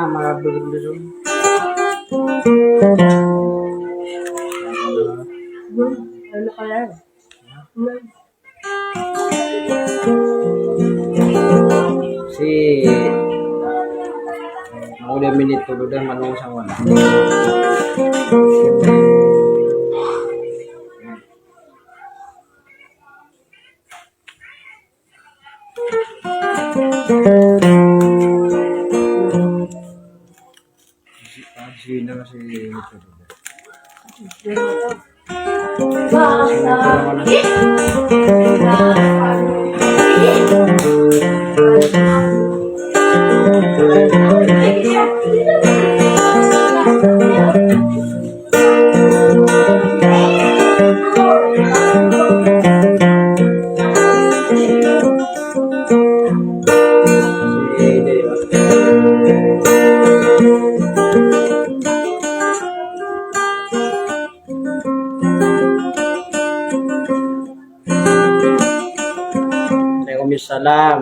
mga dulong-dulong. Ano kaya? Si udah minit tulo dah manong sa wala. Sino si Waalaikumsalam.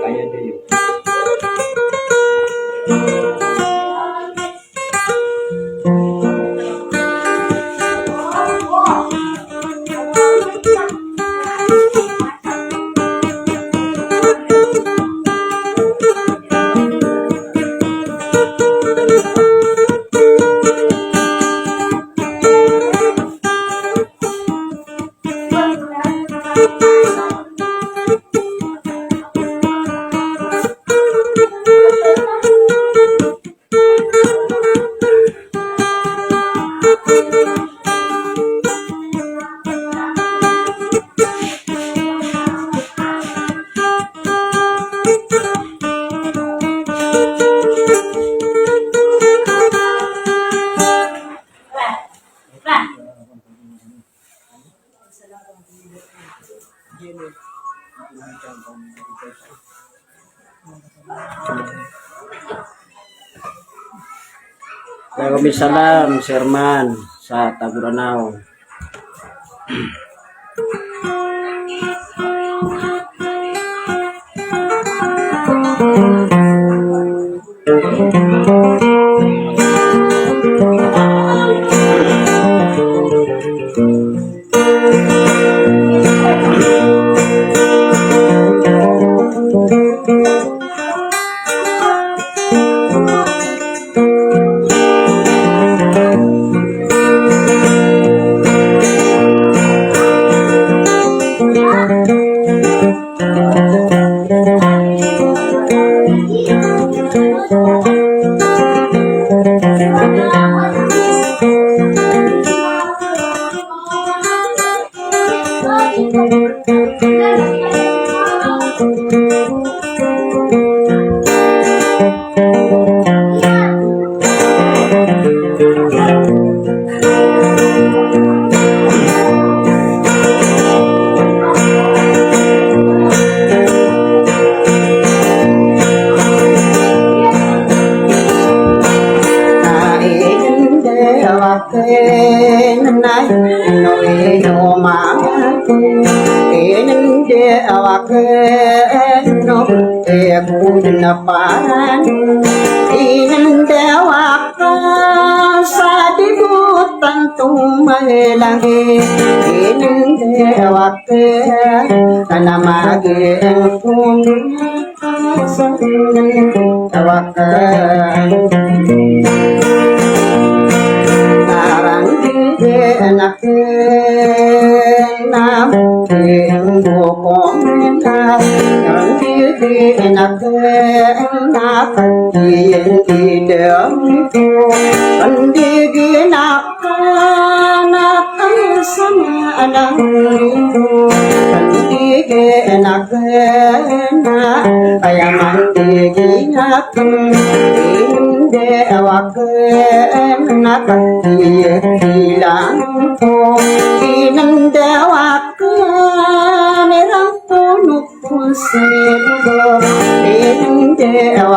Kaya din yun. Waalaikumsalam, Sherman sa Taguranao.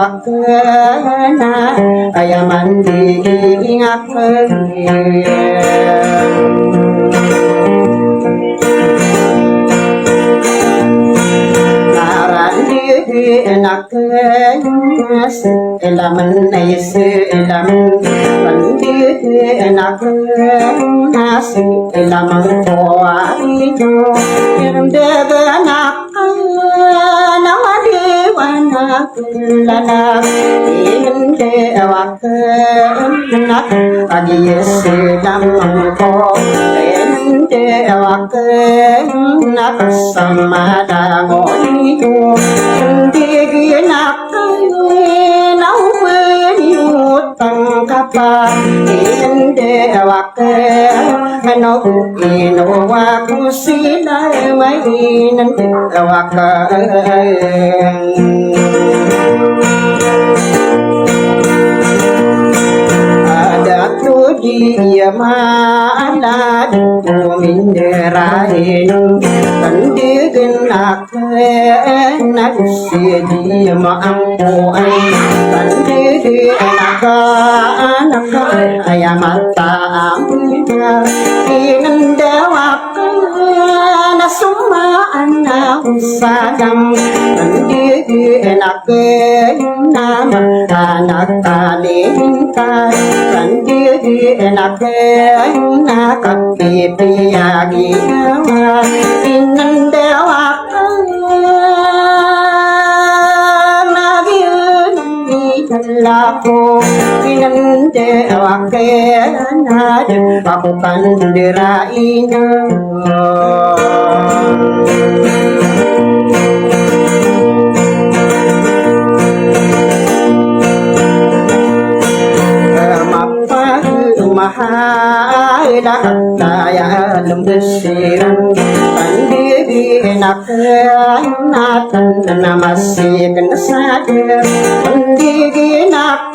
wakana ayamandi ngaknya enakas elaman nais elaman pandit enakas elaman toaijo irdeganak nawadewana lana inde awaknak agiyes lamang ko inde awaknak samadangoijo Diginak nauweniutang kapag hindi awake ano inuwaku sila mainan awake Adaku dia maalad kuminderahin Kandigin anak sidi maangkuan Kandigin anak ayamata amina Inandawak na sumaan na usadang Kandigin naman kanagtalintay Kandigin nakapipiyagi naman Inandawak Lako pinandewak na aku pandirain mahal daya lembesiran pandiri enak natan masih kena sadar pandiri enak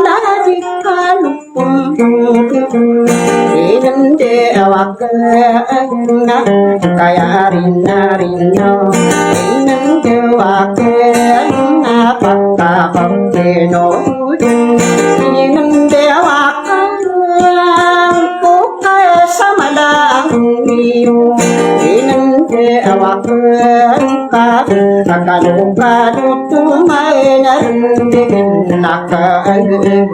nadikan Inan dewak na kaya rina Inan dewak na pagkapagpino Inan dewak kukay sa malang iyo Inan dewak kakalupado tumay narindigin nakaagin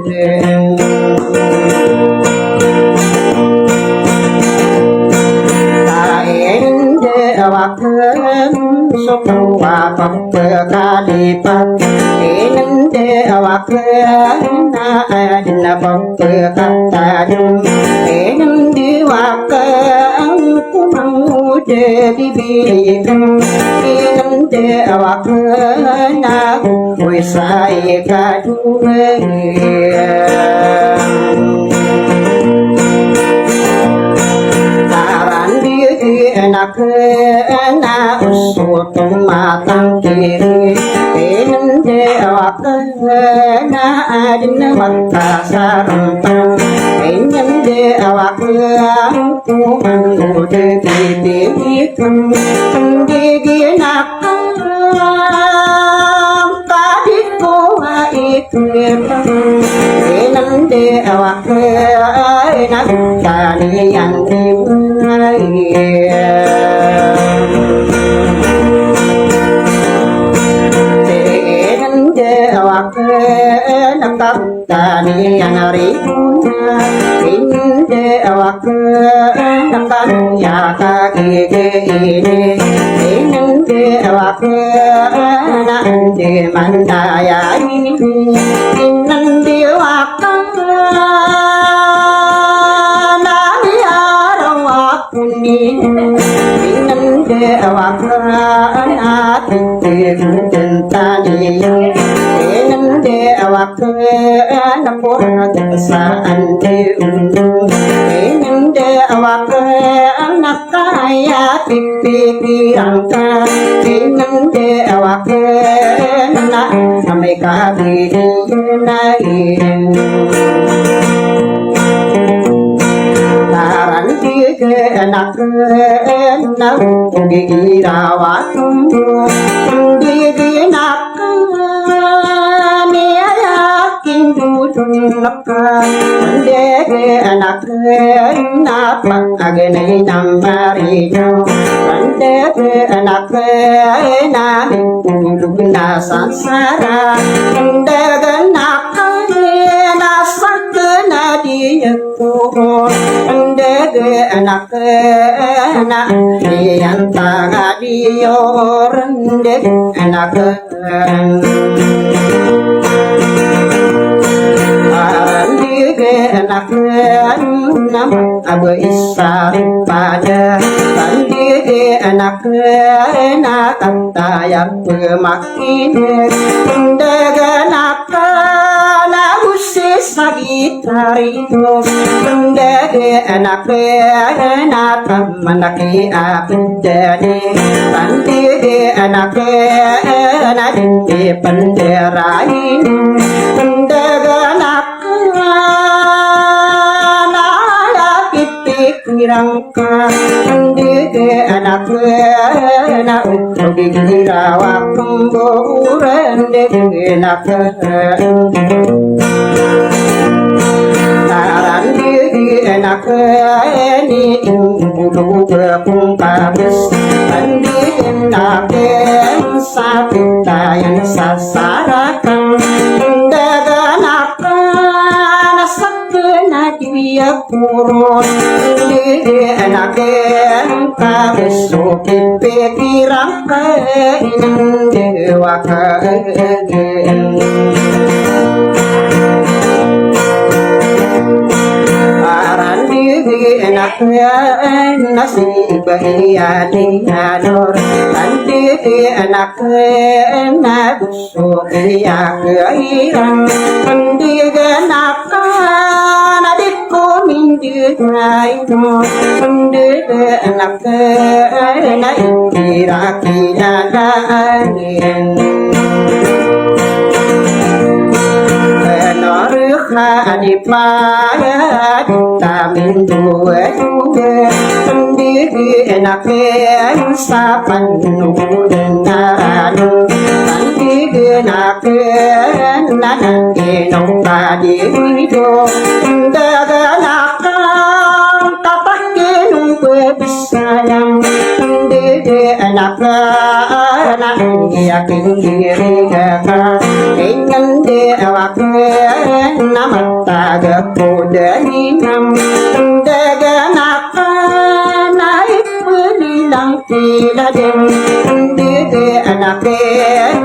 Awakan sukuwa pagkakalipan Inande awakan na adina pagkakatanim Inande wakan kumude bibigan Inande awakan na wisay kadugan Enak na usutong matang kiri Inande awak na adin magkasarantang Inande awak kuman ude bibigan Kandiginak kadit ko aikirang Inande awak na kaniyan Tani yang ributnya Inde awak Nakan ya kaki ini Inde awak Nande mandaya ini Inande awak Nani arawak ini Inande awak Natin tentani Inande awak Napura saan di undung Inande awak anak kaya pipikiran ka Inande awak na sampai kabidin Taran tiga anak na dirawat Diginak ni nambarino Ande anak namin ulug na sansara Ande anak nasak na diyako Ande anak na diyantaga diyor Ande anak anak nama abu isa pada pandai anak nak yang pemakin pendagang lagu sesagi tarino pendagang anak manaki aku jadi pandai anak di penderain pendagang Kirangka Ndege anak Digirawa Pemburan Ndege anak Taran digi anak Ini bulu berpumpabis Andi enak Sapita yang sasarakan Ndege anak Dia kurun di anak engkau besok pikiran kain dewa kain aran di anak nasi bahaya diador nanti di anak besok dia kairan di anak Naino pendede anak na ikira kidadaan Norha adipaya tamin dua pendede anak sapan nudan naranu pendede anak nanti nopadi hidup pendede sayang dede anak yakin diri kakak ingin de awak nama taga podani nam dede anak naik belilang tiladeng dede anak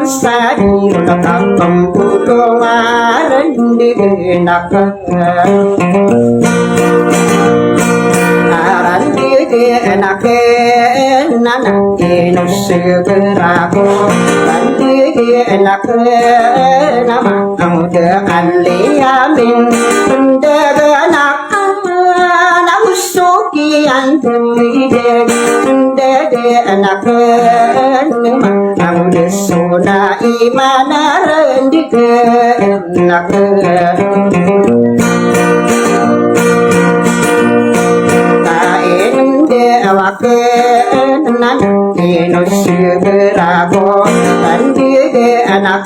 sadi letak pembunuhan dede anak enak nanak ino segeraku nanti enak nama kamu dengan liamin pendeganak namusuki antemi dede enak nama kamu desuna imana rendik enak Awakenan ino segerago Andi anak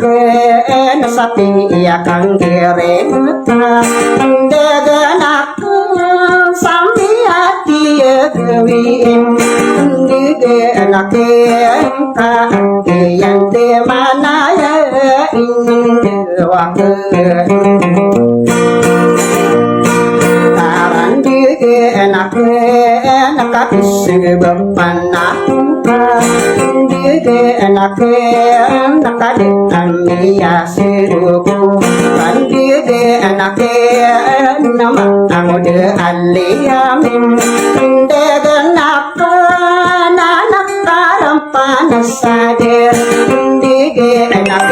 sapi akan diremeta Deganak sampai hati kewin Andi anak yang dimana ya ingin diwakil enak sebab aku dide enak kami ya seruku dide enak nama kamu de aliamin dide enak nanak karam panas sadir dide enak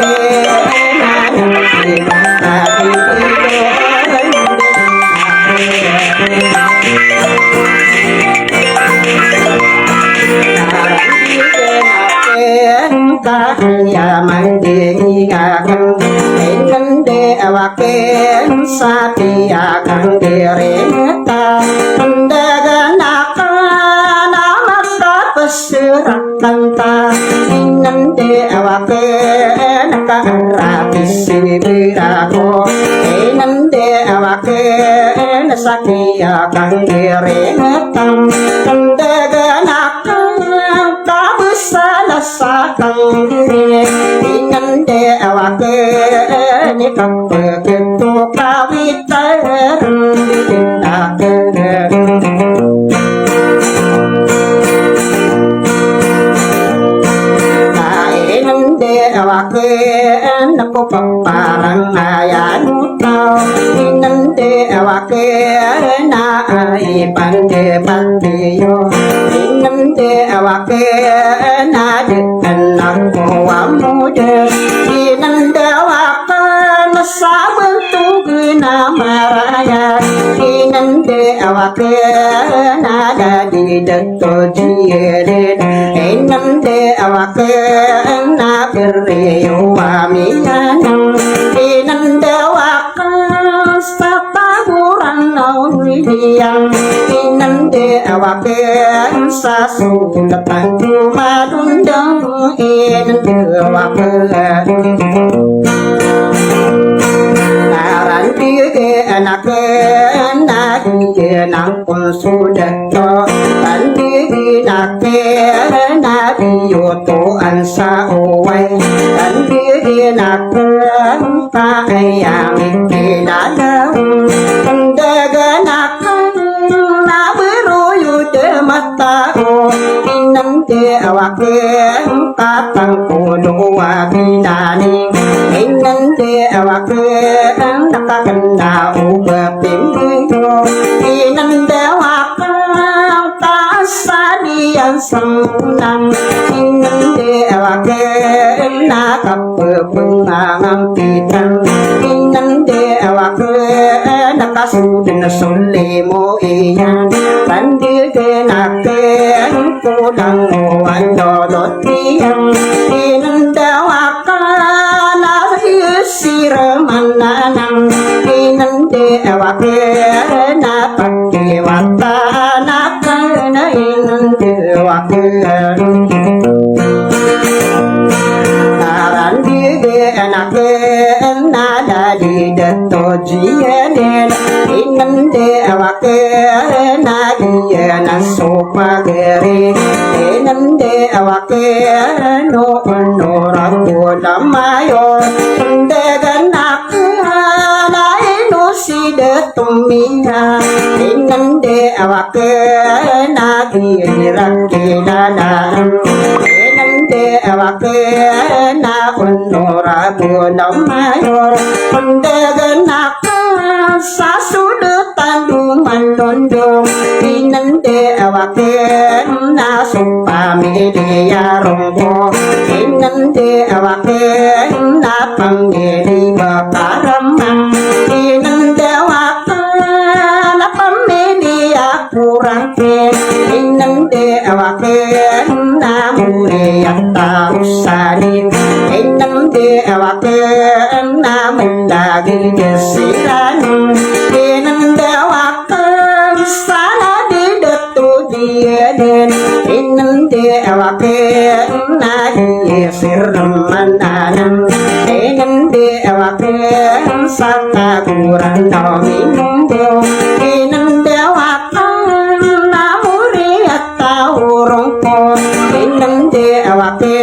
ya mandi akan ingin dewaken sapi akan direta pendagang nama peserakan ta ingin dewaken karapis birago ingin dewaken sapi akan direta awaken ako paparang ayan utaw inande awaken na ay pande bandiyo inande awaken na dekan ako amude inande awaken sa bentuk na maraya inande awaken ada di deto jiere inande awaken na beriyo aminanang inande awaken sa taburan nauliyang inande awaken sa sundatan madundang inande awaken anak nang pun sudah to tandi nak yoto ansa owai tandi nak pa ayam tinada daga nak na beroyu de mata o inante awake katang kodo wa binani inante awake nakakanda uba pinto inante awake kasadian senang inante awake nakapebungang pitang inante awake nakasudin sulimo iyan pandir kenake kudang wando dotiang inandawaka siramananang inande awake napake wata nakana inande awake anake nada di deto jiene inande awake nadia nasopa gere inande awake no ragu damayo deganak na ino si detumina inande awake nadia rakilana inande awake na ragu damayo deganak sa sudutan dumandondong inande awake na supamilya rongko inande awake na panggili bakaramang inande awake na pamilya kurangke inande awake na muriyata usani inande awake na mendagi desiran inande awake sana di detu dieden inande awake na di sirmananam inande awake sata kurang domingo inande awake na muriyata urungko inande awake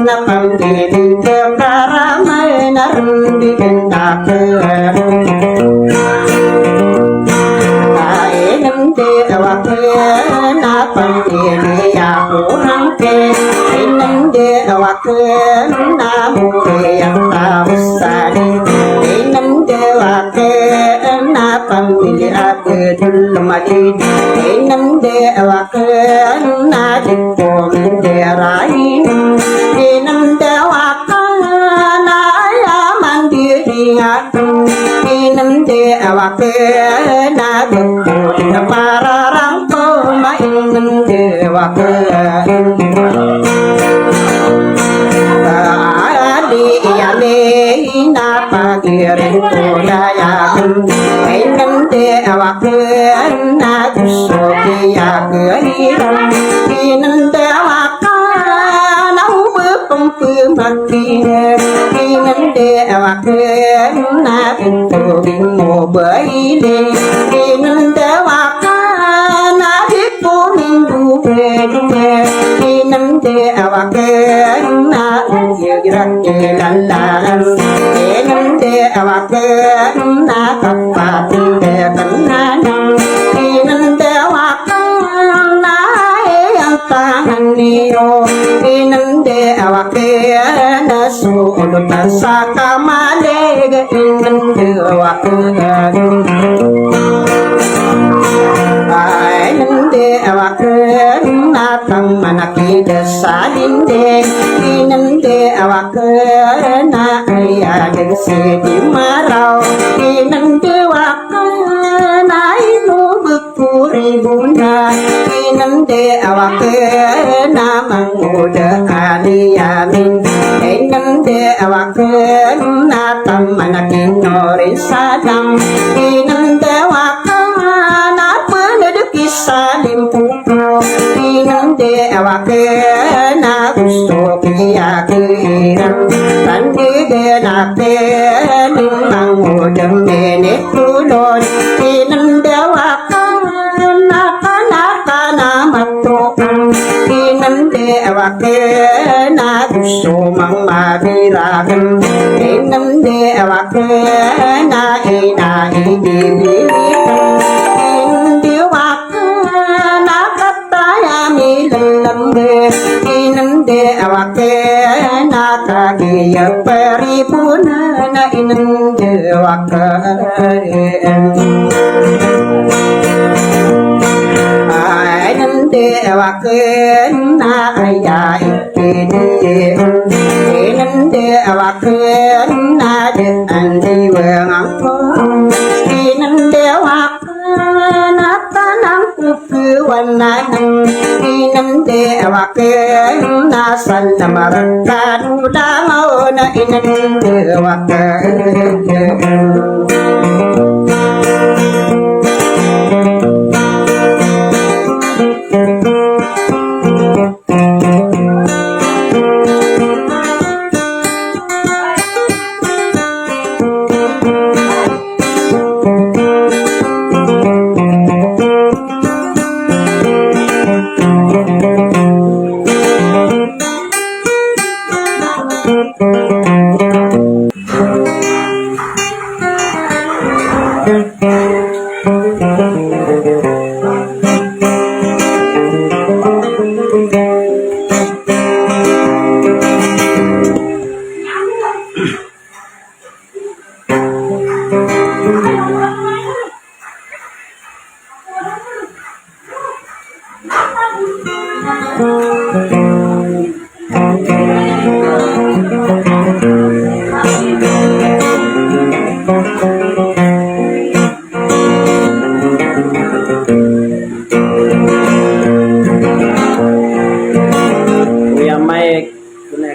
na pamdili kekaramay narundi kendake inande awake na pamdili akurangke inande awake na muriyata usadi inande awake na pamdili abdul majid inande awake na jiko menderai inande awake na mandiri aku inande awake na betul para rangko ma inande awake na pagirin kudaya inande awake na kusoki agiran inande awake na ubepempu makine inande awake na pintu bingo baile inande awake na dipuning duwe inande awake na uyirak ilalan inande awake na kapati dekananang inande awake na yang tangan niyo inande awake na ai nende awaken natang manaki desalin de nende awaken na ayah dengse di marau nende waken inu bekuri bunda nende awaken namang muda aliyamin nende awaken natang manaki nori sadang nende waken salim pupro inande awake na gusto piya kiram tandi de na pe nimang udam ne tulon inande awake na kana matto inande awake na gusto mang mabiragan inande awake na ina idili inande awake nakage paripurna na inande awake inande awake na ayah ikene inande awake na de andi wangko inande awake Kukuwanan inande awake nasan namarakkan udangau na inande awake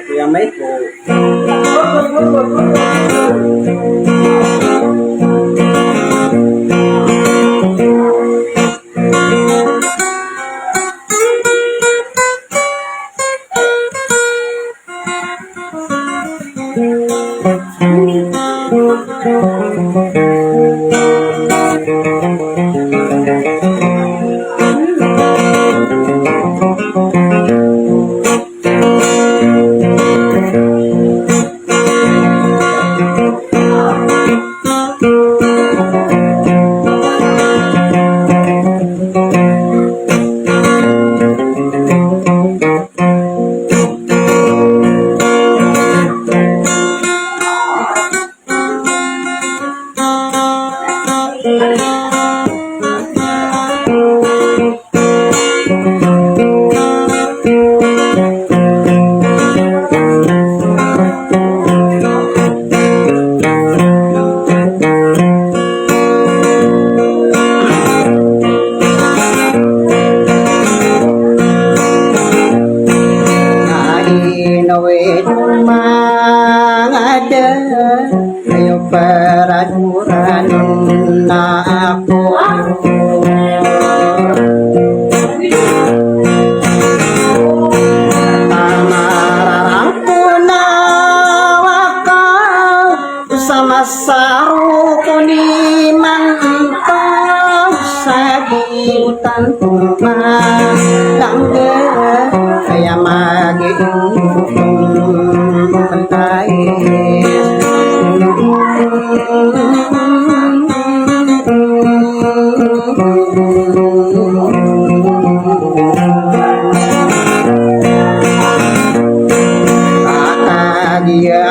Kuya Mike po.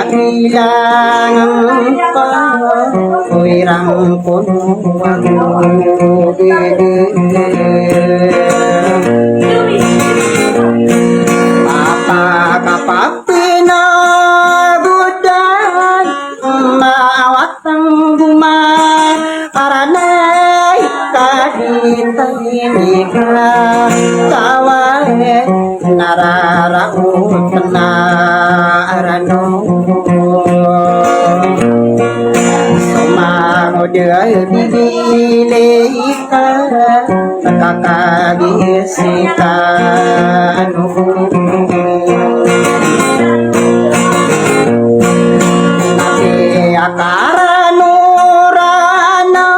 kabilangan ko Uirang puno ako Papakapapinabudan Maawat ang guman Aranay kaditay ka Kaway nararaot na arano Sumangodil bibili ka Nakakagisikan Akaranurana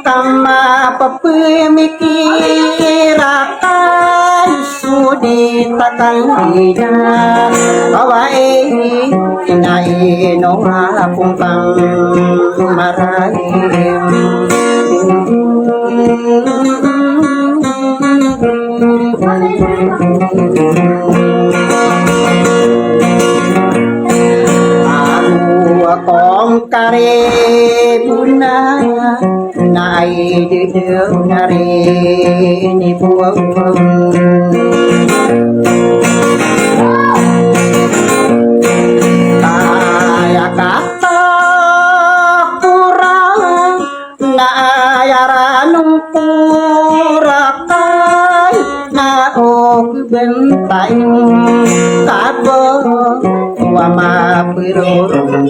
Kama papemikirakan Sudi takang ina Kawai inaino akong kang marahim Akong karibuna na ididil na rin ibuwag Kaya katakurang na ayaranong purakay na bentay kabo wa mapirurong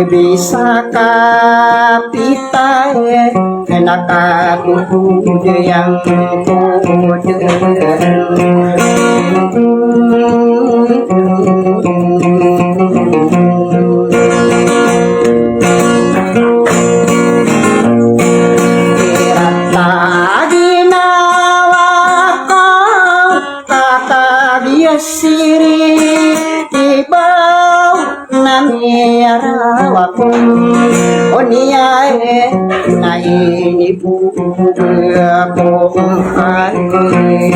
bisa kapitay nakatuhod yang pude siri ibaw namiarawakum oniae na inipukakong kani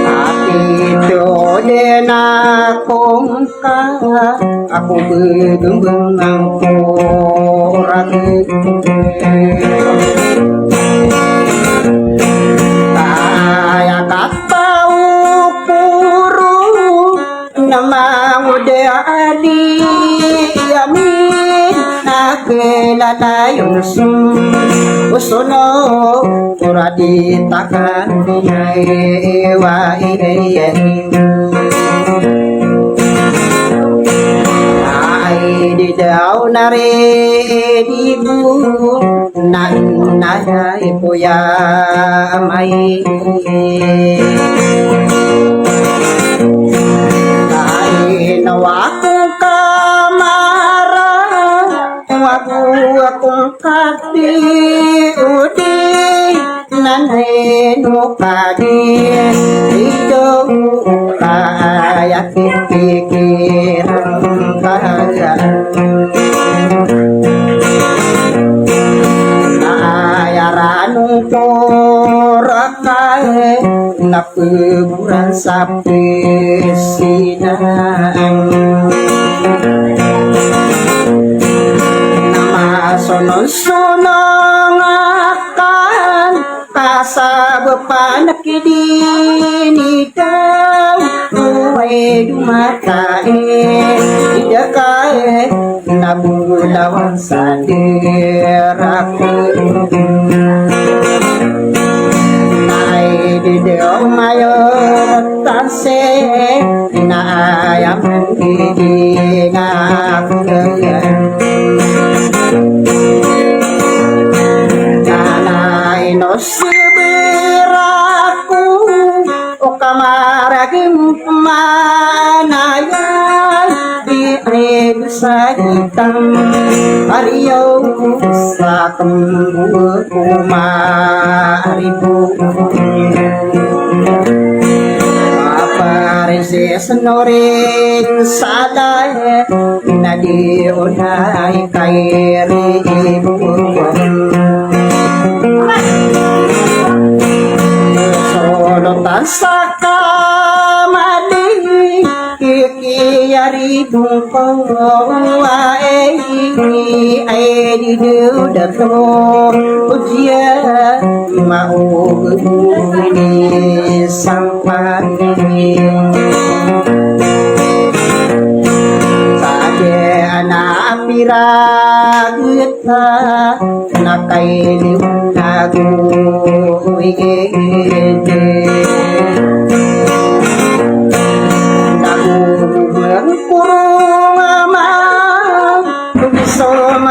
apito din akong ako bedumbang ang kurang kaya katau puru namang udeali yamin nakelalayon sun usono kuradi takan ewa ay di daw na rin ibu na ipuya may nawa kong kamara waku akong kati udi nanay no kadi ito kaya pikiran kaya naayaranong korakay napuburan sa pisinang namasunong-sunong akan kasab panakidinidaw buhay dumatae idakae nabulawan sa diraku Dideo mayor tanse inaayam idinakaya Nanay no sibiraku o kamaragim manayan di reg sa itang ariyo sa kambur kumaribu Aparece sonoring salay na di unay kay ribu Rotan sakamali kikiyari bungko ai di dato ujia mau ini sampani sade anak piragita nakai liunagu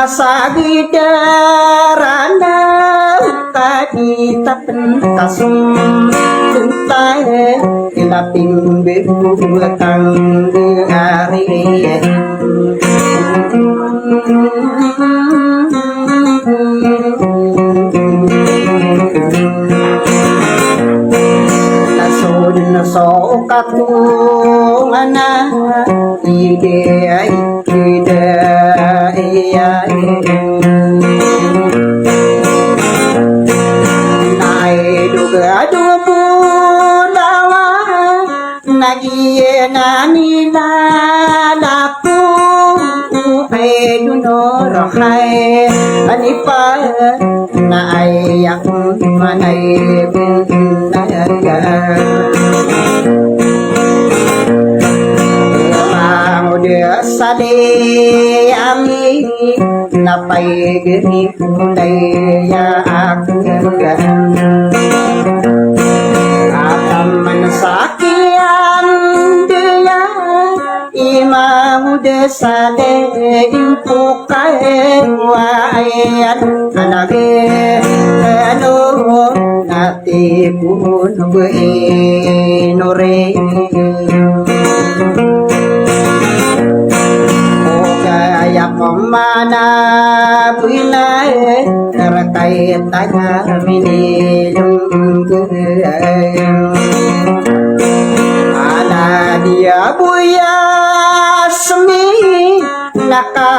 masagi darana kadi tapen kasum cintai ilaping bebu kang hari naso kakungana ide nai duga budawa nagie nani lapu duno rohai anipa nai yang manai binaya dia sade ami napai geni mulai ya aku akan mensakian dia imam desade impukai wayan anage anu nati pun nore ya pemana pinai terkait tanya mini ada dia buya semi naka